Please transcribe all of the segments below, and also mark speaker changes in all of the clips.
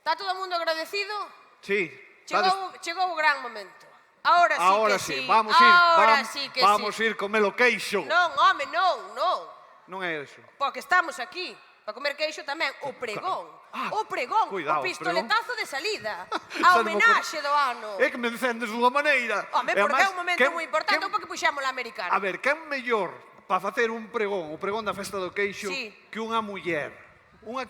Speaker 1: Está todo o mundo agradecido?
Speaker 2: Sí.
Speaker 1: Chegou o gran momento. Ahora sí que sí.
Speaker 2: Vamos ir comer o queixo.
Speaker 1: Non, home, non.
Speaker 2: Non é eso.
Speaker 1: Porque estamos aquí. Para comer queixo tamén. O pregón. O pistoletazo de salida. A homenaxe do ano.
Speaker 2: É que me encendes dunha maneira.
Speaker 1: Home, porque é un momento moi importante. Porque puxamos la americana.
Speaker 2: A ver, quen mellor para facer un pregón, o pregón da festa do queixo, que unha muller? Unha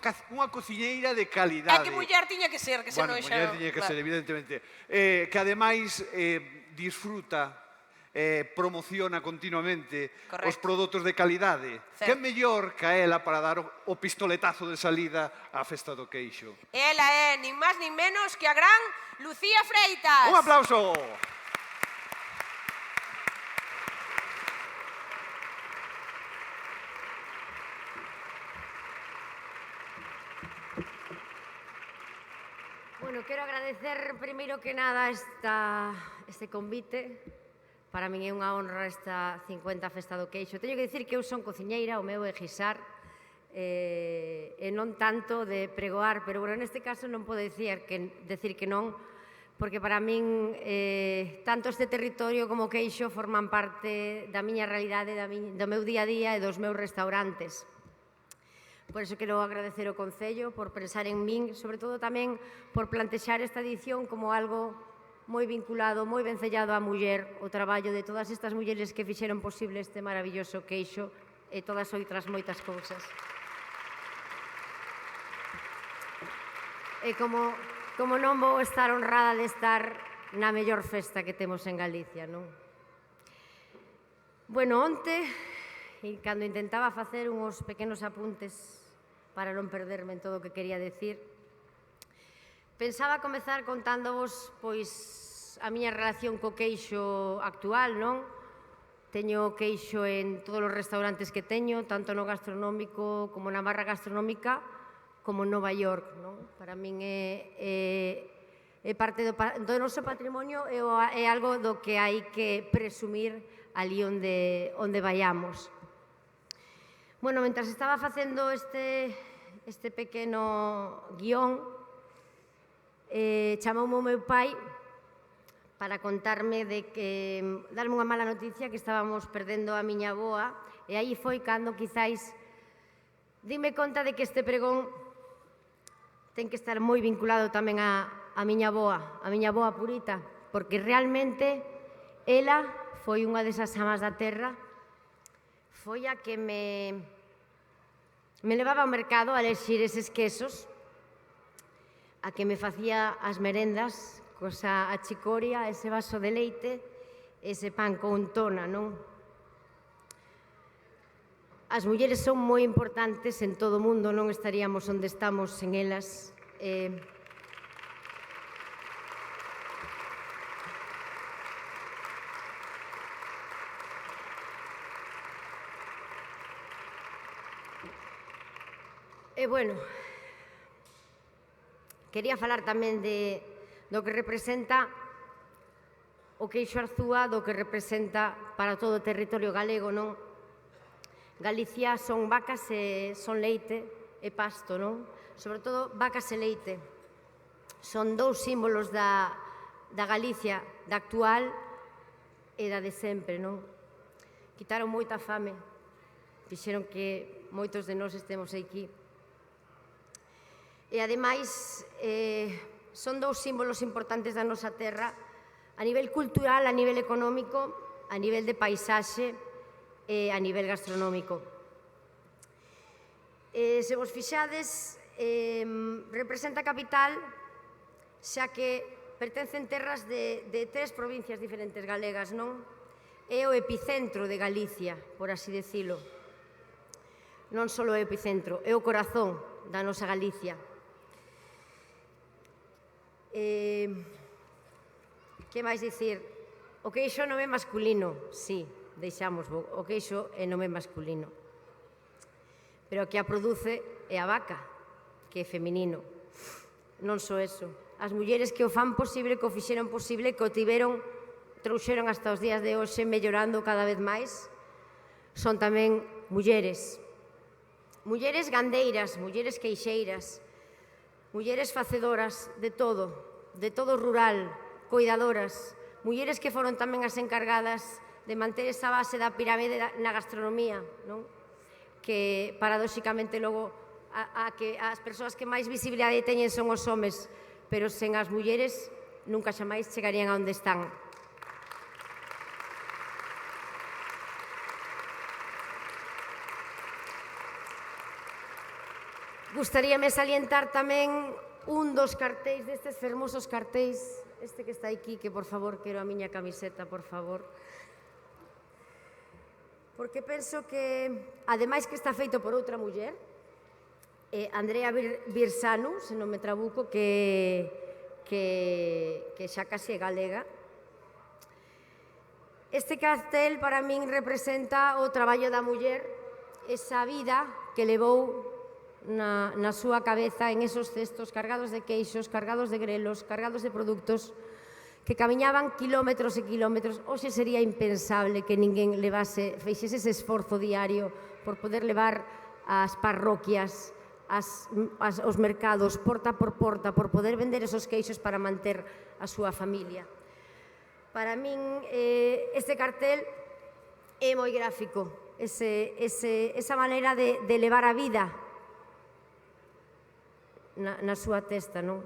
Speaker 2: cociñeira de calidade.
Speaker 1: É que muller tiña que ser, que se non xa...
Speaker 2: Muller tiña que ser, evidentemente. Que ademais disfruta, promociona continuamente os produtos de calidade. Que mellor que a ela para dar o pistoletazo de salida á festa do queixo?
Speaker 1: Ela é, nin máis nin menos que a gran Lucía Freitas.
Speaker 2: Un aplauso!
Speaker 3: Bueno, quero agradecer primeiro que nada este convite. Para min é unha honra esta 50 Festa do Queixo. Teño que dicir que eu son cociñeira, o meu é guisar, e non tanto de pregoar, pero bueno, neste caso non podo decir que non, porque para min tanto este territorio como o queixo forman parte da miña realidade, do meu día a día e dos meus restaurantes. Por iso quero agradecer ao Concello por pensar en min, sobre todo tamén por plantexar esta edición como algo moi vinculado, moi vencellado á muller, o traballo de todas estas mulleres que fixeron posible este maravilloso queixo e todas outras moitas cousas. E como non vou estar honrada de estar na mellor festa que temos en Galicia, non? Bueno, onte, e cando intentaba facer uns pequenos apuntes para non perderme en todo o que quería decir, pensaba comezar contándovos pois a miña relación co queixo actual, non? Teño queixo en todos os restaurantes que teño, tanto no gastronómico como na barra gastronómica, como en Nova York, non? Para min é parte do noso patrimonio, é algo do que hai que presumir ali onde vayamos. Bueno, mentras estaba facendo este pequeno guión, chamoume o meu pai para contarme darme unha mala noticia, que estábamos perdendo a miña avoa, e aí foi cando quizáis dime conta de que este pregón ten que estar moi vinculado tamén a miña avoa Purita, porque realmente ela foi unha desas amas da terra, foi a que me levaba ao mercado a elexir eses quesos, a que me facía as merendas, cosa a chicoria, ese vaso de leite, ese pan con tona, non? As mulleres son moi importantes en todo o mundo, non estaríamos onde estamos sen elas. E, bueno, quería falar tamén do que representa o queixo Arzúa, do que representa para todo o territorio galego, non? Galicia son vacas e son leite e pasto, non? Sobre todo vacas e leite. Son dous símbolos da Galicia, da actual e da de sempre, non? Quitaron moita fame, fixeron que moitos de nós estemos aquí. E, ademais, son dous símbolos importantes da nosa terra a nivel cultural, a nivel económico, a nivel de paisaxe e a nivel gastronómico. Se vos fixades, representa a capital, xa que pertencen terras de 3 provincias diferentes galegas, non? É o epicentro de Galicia, por así decilo. Non só o epicentro, é o corazón da nosa Galicia. Que máis dicir? O queixo non é masculino, sí, deixamos, o queixo é nome masculino. Pero o que a produce é a vaca, que é feminino. Non só eso. As mulleres que o fan posible, que o fixeron posible, que o trouxeron hasta os días de hoxe, mellorando cada vez máis, son tamén mulleres. Mulleres gandeiras, mulleres queixeiras, mulleres facedoras de todo rural, cuidadoras, mulleres que foron tamén as encargadas de manter esa base da pirámide na gastronomía, que paradóxicamente logo que as persoas que máis visibilidade teñen son os homes, pero sen as mulleres nunca xamais chegarían a onde están. Gustaríame salientar tamén un dos cartéis, destes fermosos cartéis, este que está aquí, que por favor quero a miña camiseta, por favor. Porque penso que, ademais que está feito por outra muller, Andrea Birsanu, se non me trabuco, que xa case é galega. Este cartel para min representa o traballo da muller, esa vida que levou na súa cabeza en esos cestos cargados de queixos, cargados de grelos, cargados de produtos que camiñaban kilómetros e kilómetros. Hoxe sería impensable que ninguén feixese ese esforzo diario por poder levar ás parroquias, aos mercados, porta por porta, por poder vender esos queixos para manter a súa familia. Para min, este cartel é moi gráfico, esa maneira de levar a vida na súa testa, non?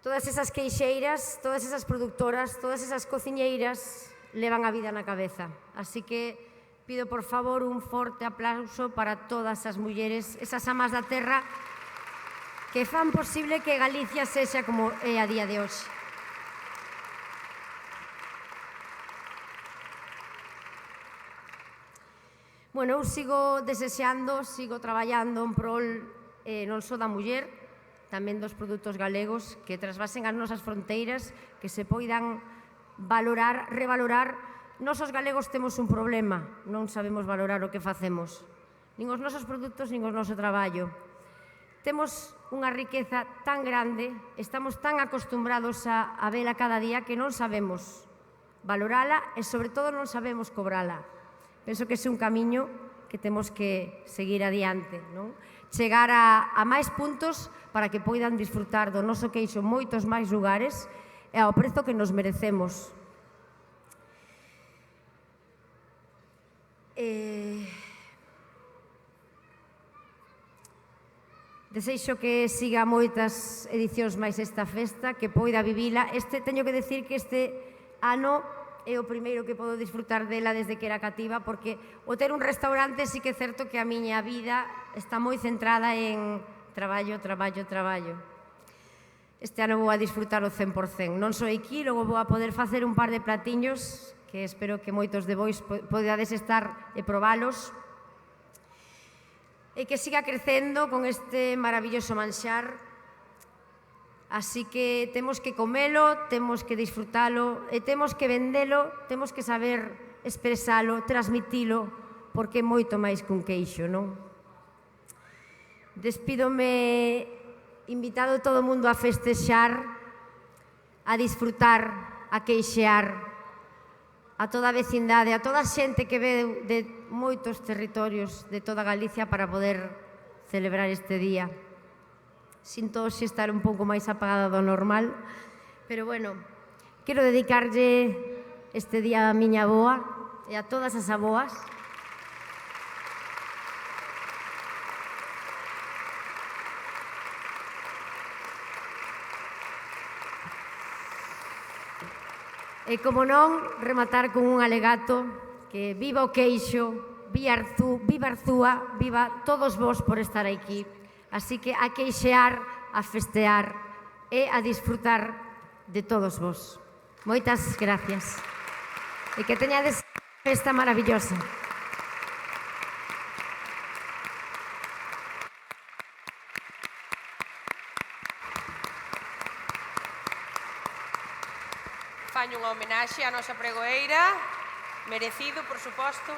Speaker 3: Todas esas queixeiras, todas esas productoras, todas esas cociñeiras levan a vida na cabeza. Así que pido, por favor, un forte aplauso para todas as mulleres, esas amas da terra que fan posible que Galicia sexa como é a día de hoxe. Bueno, eu sigo desexando, sigo traballando en prol non só da muller, tamén dos produtos galegos que trasvasen as nosas fronteiras, que se poidan valorar, revalorar. Nós os galegos temos un problema, non sabemos valorar o que facemos, nin os nosos produtos, nin o noso traballo. Temos unha riqueza tan grande, estamos tan acostumbrados a vela cada día que non sabemos valorala e, sobre todo, non sabemos cobrala. Penso que ese é un camiño que temos que seguir adiante, non? Chegar a máis puntos para que poidan disfrutar do noso queixo moitos máis lugares e ao prezo que nos merecemos. Deseixo que siga moitas edicións máis esta festa, que poida vivila. Teño que decir que este ano é o primeiro que podo disfrutar dela desde que era cativa, porque o ter un restaurante sí que é certo que a miña vida está moi centrada en traballo, traballo, traballo. Este ano vou a disfrutar o 100%. Non só aquí, logo vou a poder facer un par de platiños que espero que moitos de vós podades estar e probalos, e que siga crecendo con este maravilloso manxar. Así que temos que comelo, temos que disfrutalo e temos que vendelo, temos que saber expresalo, transmitilo, porque é moito máis que un queixo, non? Despídome invitado todo o mundo a festexar, a disfrutar, a queixear, a toda a vecindade, a toda a xente que ve de moitos territorios de toda Galicia para poder celebrar este día. Sinto hoxe estar un pouco máis apagada do normal, pero bueno, quero dedicarlle este día a miña avoa e a todas as avoas. E, como non, rematar con un alegato que viva o queixo, viva Arzúa, viva todos vós por estar aquí. Así que a queixear, a festear e a disfrutar de todos vós. Moitas gracias. E que teñades festa maravillosa.
Speaker 1: Faño unha homenaxe á nosa pregoeira, merecido, por suposto.